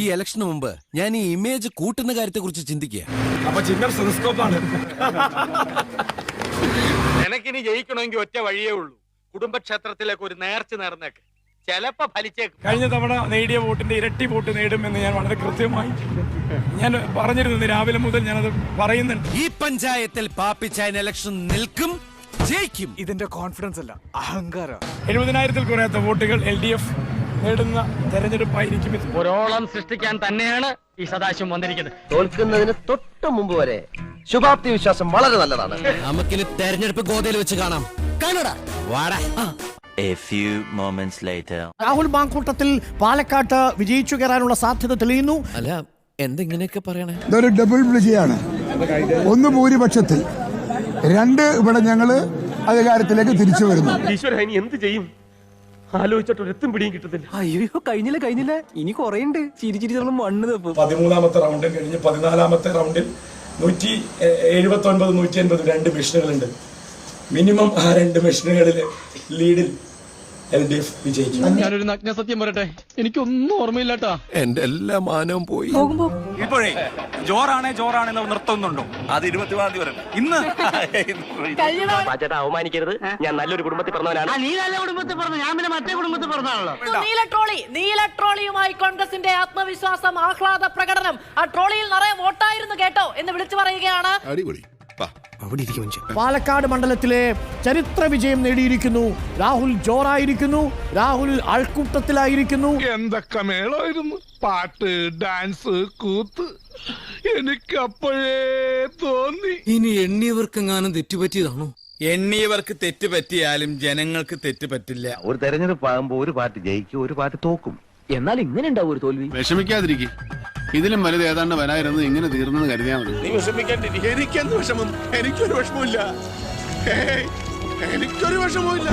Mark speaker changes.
Speaker 1: ഈ ഇലക്ഷന് മുമ്പ് ഞാൻ ഈ ഇമേജ് കൂട്ടുന്ന കാര്യത്തെ കുറിച്ച് ചിന്തിക്കുക.
Speaker 2: അപ്പൊ ചിഹ്നം സെലസ്കോപ്പാണ്.
Speaker 3: എനിക്കിനി ജയിക്കണമെങ്കിൽ ഒറ്റ വഴിയേ ഉള്ളൂ. കുടുംബക്ഷേത്രത്തിലേക്ക് ഒരു നേർച്ച നേർന്നേക്ക്, ചിലപ്പോ ഫലിച്ചേക്കും.
Speaker 2: കഴിഞ്ഞ തവണ നേടിയ വോട്ടിന്റെ ഇരട്ടി വോട്ട് നേടുമെന്ന് ഞാൻ വളരെ കൃത്യമായി ഞാൻ പറഞ്ഞിരുന്നത്. രാവിലെ മുതൽ ഞാനത് പറയുന്നുണ്ട്.
Speaker 1: ഈ പഞ്ചായത്തിൽ പാപ്പിച്ചായൻ ഇലക്ഷൻ നിൽക്കും, ജയിക്കും.
Speaker 4: ഇതിന്റെ കോൺഫിഡൻസ് അല്ല, അഹങ്കാരം.
Speaker 2: 70,000-ൽ കുറയാത്ത വോട്ടുകൾ LDF നേടുന്ന തെരഞ്ഞെടുപ്പായിരിക്കും.
Speaker 3: ഒരോളം സൃഷ്ടിക്കാൻ തന്നെയാണ് ഈ സദാശിവം വന്നിരിക്കുന്നത്.
Speaker 5: തോൽക്കുന്നതിന് തൊട്ട് മുമ്പ് വരെ ശുഭാപ്തി വിശ്വാസം വളരെ നല്ലതാണ്.
Speaker 1: നമുക്കിനി തെരഞ്ഞെടുപ്പ് ഗോതയിൽ വെച്ച് കാണാം. കാണടാ, വാടാ.
Speaker 6: A few moments later.
Speaker 7: Rahul Mamkootathil പാലക്കാട്ട് വിജയിച്ചു കയറാനുള്ള സാധ്യത തെളിയുന്നു.
Speaker 1: അല്ല, എന്തെങ്ങനെയൊക്കെ പറയണേ?
Speaker 8: ഇതൊരു ഡബിൾ വിജയാണ്. ഒന്ന് ഭൂരിപക്ഷത്തിൽ, രണ്ട് ഇവിടെ ഞങ്ങള് അധികാരത്തിലേക്ക് തിരിച്ചു വരുന്നു.
Speaker 9: ഈശ്വര, ഇനി എന്ത് ചെയ്യും? ആലോചിച്ചിട്ട് ഒരെത്തും പിടിയും കിട്ടുന്നില്ല.
Speaker 4: അയ്യോ, കഴിഞ്ഞില്ല, ഇനി കുറേയുണ്ട്. ചിരിച്ചിരി നമ്മൾ മണ്ണ് തപ്പും.
Speaker 2: 13ാമത്തെ റൗണ്ട് കഴിഞ്ഞ് 14ാമത്തെ റൗണ്ടിൽ 179, 180 രണ്ട് മെഷീനുകളുണ്ട്. മിനിമം ആ രണ്ട് മെഷീനുകളിൽ ലീഡിൽ LDF വിജയിക്കും.
Speaker 3: ഞാനൊരു നഗ്നസത്യം പറയട്ടെ, എനിക്കൊന്നും ഓർമ്മയില്ലാട്ടാ.
Speaker 1: എന്റെ എല്ലാ മാനവും പോയി.
Speaker 4: ഇപ്പോഴേ ജോറാണ് നിർത്തുന്നുണ്ടോ?
Speaker 6: അത് 20-ാം തീയതി വരെ.
Speaker 4: ഇന്ന്
Speaker 5: പാച്ചേട്ടാ, അവമാനിക്കരുത്. ഞാൻ നല്ലൊരു കുടുംബത്തിൽ പറഞ്ഞവനാണ്.
Speaker 3: നീ നല്ല കുടുംബത്തിൽ പറഞ്ഞു, ഞാൻ പിന്നെ മറ്റേ കുടുംബത്തിൽ പറഞ്ഞാണല്ലോ.
Speaker 10: നീല ട്രോളിയുമായി കോൺഗ്രസിന്റെ ആത്മവിശ്വാസം, ആഹ്ലാദ പ്രകടനം. ആ ട്രോളിയിൽ നിറയെ വോട്ടായിരുന്നു കേട്ടോ എന്ന് വിളിച്ചു പറയുകയാണ്.
Speaker 7: പാലക്കാട് മണ്ഡലത്തിലെ ചരിത്ര വിജയം നേടിയിരിക്കുന്നു. രാഹുൽ ജോറായിരിക്കുന്നു, രാഹുൽ ആൾക്കൂട്ടത്തിലായിരിക്കുന്നു.
Speaker 11: എന്തൊക്കെ മേളായിരുന്നു, പാട്ട്, ഡാൻസ്, കൂത്ത്. എനിക്കപ്പോഴേ തോന്നി
Speaker 1: ഇനി എണ്ണിയവർക്കെങ്ങാനും തെറ്റുപറ്റിയതാണോ?
Speaker 4: എണ്ണിയവർക്ക് തെറ്റ് പറ്റിയാലും ജനങ്ങൾക്ക് തെറ്റ് പറ്റില്ല.
Speaker 5: ഒരു തെരഞ്ഞെടുപ്പ് ആകുമ്പോ ഒരു പാർട്ടി ജയിക്കും, ഒരു പാർട്ടി തോക്കും. എന്നാൽ ഇങ്ങനെ ഉണ്ടാവും ഒരു തോൽവി.
Speaker 11: വിഷമിക്കാതിരിക്കും. ഇതിലും വലുത് ഏതാണ്ട് വരായിരുന്നു. ഇങ്ങനെ തീർന്നെന്ന് കരുതിയാൽ മതി. നീ വിഷമിക്കാണ്ടിരിക്കും. എനിക്കെന്ത് വിഷമം? എനിക്കൊരു വിഷമമില്ല. എനിക്കൊരു വിഷമമില്ല.